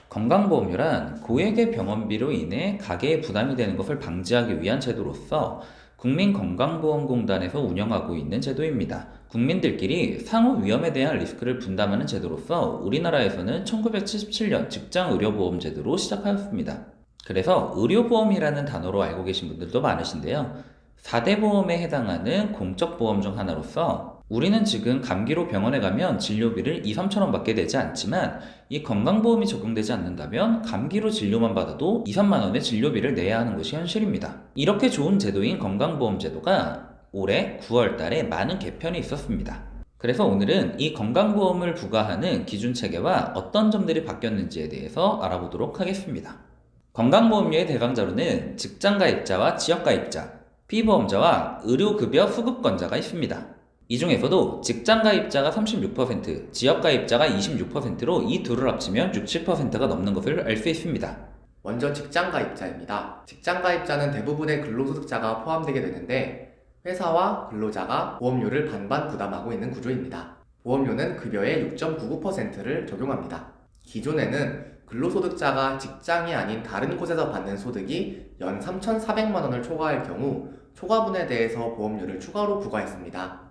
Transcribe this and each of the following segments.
건강보험료란 고액의 병원비로 인해 가계에 부담이 되는 것을 방지하기 위한 제도로서 국민건강보험공단에서 운영하고 있는 제도입니다. 국민들끼리 상호 위험에 대한 리스크를 분담하는 제도로서 우리나라에서는 1977년 직장의료보험제도로 시작하였습니다. 그래서 의료보험이라는 단어로 알고 계신 분들도 많으신데요. 4대 보험에 해당하는 공적보험 중 하나로서 우리는 지금 감기로 병원에 가면 진료비를 2, 3천 원 받게 되지 않지만 이 건강보험이 적용되지 않는다면 감기로 진료만 받아도 2, 3만 원의 진료비를 내야 하는 것이 현실입니다. 이렇게 좋은 제도인 건강보험 제도가 올해 9월 달에 많은 개편이 있었습니다. 그래서 오늘은 이 건강보험을 부과하는 기준체계와 어떤 점들이 바뀌었는지에 대해서 알아보도록 하겠습니다. 건강보험료의 대상자로는 직장가입자와 지역가입자, 피보험자와 의료급여 수급권자가 있습니다. 이 중에서도 직장가입자가 36%, 지역가입자가 26%로 이 둘을 합치면 60%가 넘는 것을 알 수 있습니다. 먼저 직장가입자입니다. 직장가입자는 대부분의 근로소득자가 포함되게 되는데 회사와 근로자가 보험료를 반반 부담하고 있는 구조입니다. 보험료는 급여의 6.99%를 적용합니다. 기존에는 근로소득자가 직장이 아닌 다른 곳에서 받는 소득이 연 3,400만 원을 초과할 경우 초과분에 대해서 보험료를 추가로 부과했습니다.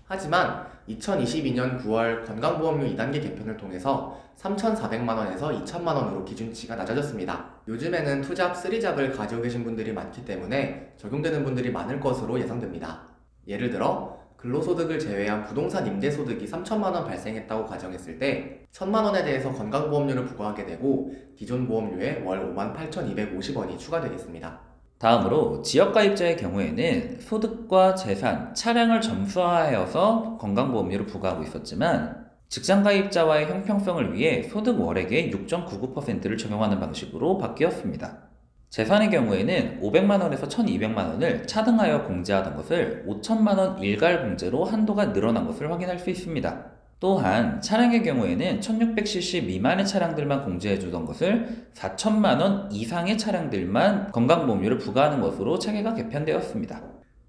하지만 2022년 9월 건강보험료 2단계 개편을 통해서 3,400만 원에서 2,000만 원으로 기준치가 낮아졌습니다. 요즘에는 투잡, 쓰리잡을 가지고 계신 분들이 많기 때문에 적용되는 분들이 많을 것으로 예상됩니다. 예를 들어 근로소득을 제외한 부동산 임대소득이 3천만 원 발생했다고 가정했을 때 1,000만 원에 대해서 건강보험료를 부과하게 되고 기존 보험료에 월 58,250원이 추가되겠습니다. 다음으로 지역가입자의 경우에는 소득과 재산, 차량을 점수화하여서 건강보험료를 부과하고 있었지만 직장가입자와의 형평성을 위해 소득 월액의 6.99%를 적용하는 방식으로 바뀌었습니다. 재산의 경우에는 500만 원에서 1,200만 원을 차등하여 공제하던 것을 5천만 원 일괄 공제로 한도가 늘어난 것을 확인할 수 있습니다. 또한 차량의 경우에는 1600cc 미만의 차량들만 공제해주던 것을 4천만 원 이상의 차량들만 건강보험료를 부과하는 것으로 체계가 개편되었습니다.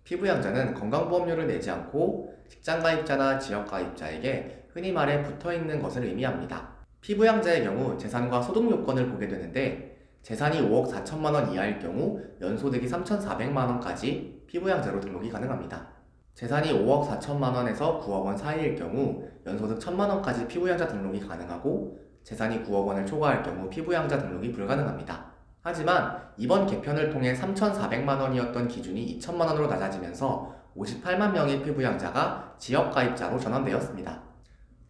피부양자는 건강보험료를 내지 않고 직장가입자나 지역가입자에게 흔히 말해 붙어있는 것을 의미합니다. 피부양자의 경우 재산과 소득 요건을 보게 되는데 재산이 5억 4천만 원 이하일 경우 연소득이 3,400만 원까지 피부양자로 등록이 가능합니다. 재산이 5억 4천만 원에서 9억 원 사이일 경우 연소득 1,000만 원까지 피부양자 등록이 가능하고 재산이 9억 원을 초과할 경우 피부양자 등록이 불가능합니다. 하지만 이번 개편을 통해 3,400만 원이었던 기준이 2,000만 원으로 낮아지면서 58만 명의 피부양자가 지역가입자로 전환되었습니다.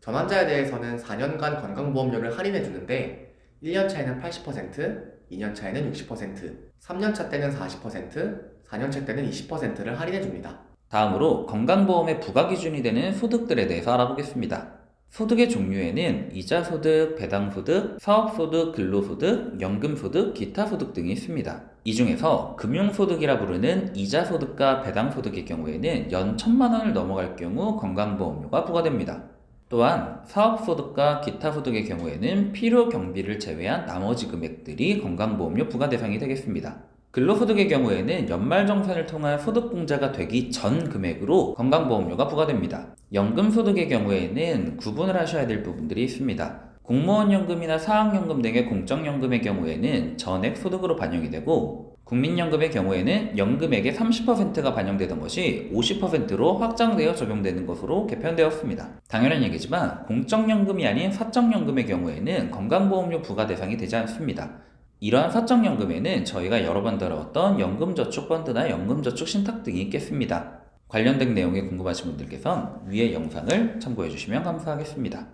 전환자에 대해서는 4년간 건강보험료를 할인해 주는데 1년 차에는 80%, 2년 차에는 60%, 3년 차 때는 40%, 4년 차 때는 20%를 할인해 줍니다. 다음으로 건강보험의 부과 기준이 되는 소득들에 대해서 알아보겠습니다. 소득의 종류에는 이자소득, 배당소득, 사업소득, 근로소득, 연금소득, 기타소득 등이 있습니다. 이 중에서 금융소득이라 부르는 이자소득과 배당소득의 경우에는 연 1,000만 원을 넘어갈 경우 건강보험료가 부과됩니다. 또한 사업소득과 기타소득의 경우에는 필요경비를 제외한 나머지 금액들이 건강보험료 부과 대상이 되겠습니다. 근로소득의 경우에는 연말정산을 통한 소득공제가 되기 전 금액으로 건강보험료가 부과됩니다. 연금소득의 경우에는 구분을 하셔야 될 부분들이 있습니다. 공무원연금이나 사학연금 등의 공적연금의 경우에는 전액 소득으로 반영이 되고 국민연금의 경우에는 연금액의 30%가 반영되던 것이 50%로 확장되어 적용되는 것으로 개편되었습니다. 당연한 얘기지만 공적연금이 아닌 사적연금의 경우에는 건강보험료 부과 대상이 되지 않습니다. 이러한 사적연금에는 저희가 여러 번 다뤘던 연금저축펀드나 연금저축 신탁 등이 있겠습니다. 관련된 내용이 궁금하신 분들께선 위의 영상을 참고해 주시면 감사하겠습니다.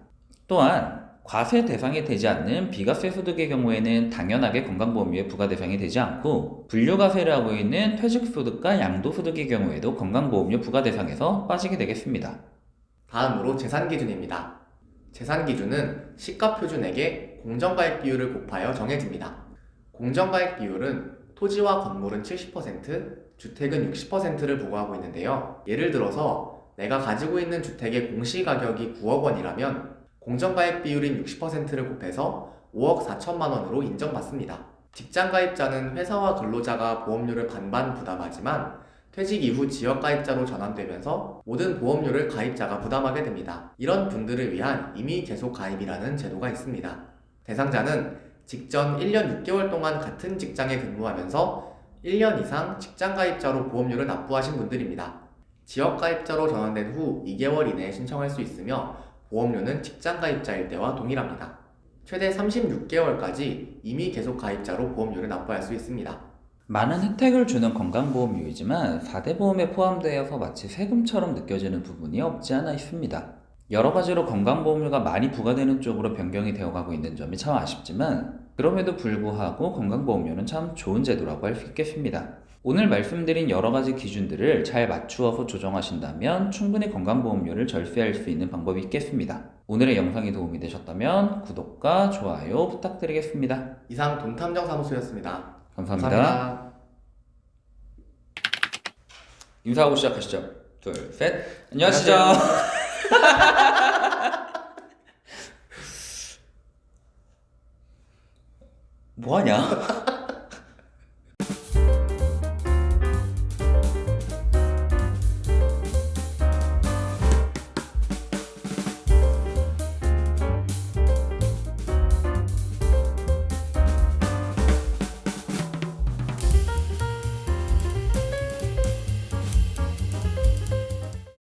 또한 과세 대상이 되지 않는 비과세 소득의 경우에는 당연하게 건강보험료에 부과 대상이 되지 않고 분류과세를 하고 있는 퇴직소득과 양도소득의 경우에도 건강보험료 부과 대상에서 빠지게 되겠습니다. 다음으로 재산기준입니다. 재산기준은 시가표준액에 공정가액 비율을 곱하여 정해집니다. 공정가액 비율은 토지와 건물은 70%, 주택은 60%를 부과하고 있는데요. 예를 들어서 내가 가지고 있는 주택의 공시가격이 9억 원이라면 공정가액 비율인 60%를 곱해서 5억 4천만 원으로 인정받습니다. 직장가입자는 회사와 근로자가 보험료를 반반 부담하지만 퇴직 이후 지역가입자로 전환되면서 모든 보험료를 가입자가 부담하게 됩니다. 이런 분들을 위한 임의 계속 가입이라는 제도가 있습니다. 대상자는 직전 1년 6개월 동안 같은 직장에 근무하면서 1년 이상 직장가입자로 보험료를 납부하신 분들입니다. 지역가입자로 전환된 후 2개월 이내에 신청할 수 있으며 보험료는 직장가입자일 때와 동일합니다. 최대 36개월까지 이미 계속 가입자로 보험료를 납부할 수 있습니다. 많은 혜택을 주는 건강보험료이지만 4대 보험에 포함되어서 마치 세금처럼 느껴지는 부분이 없지 않아 있습니다. 여러 가지로 건강보험료가 많이 부과되는 쪽으로 변경이 되어가고 있는 점이 참 아쉽지만 그럼에도 불구하고 건강보험료는 참 좋은 제도라고 할 수 있겠습니다. 오늘 말씀드린 여러 가지 기준들을 잘 맞추어서 조정하신다면 충분히 건강보험료를 절세할 수 있는 방법이 있겠습니다. 오늘의 영상이 도움이 되셨다면 구독과 좋아요 부탁드리겠습니다. 이상 돈탐정사무소였습니다. 감사합니다. 인사하고 시작하시죠. 둘, 셋. 안녕하시죠. 뭐하냐?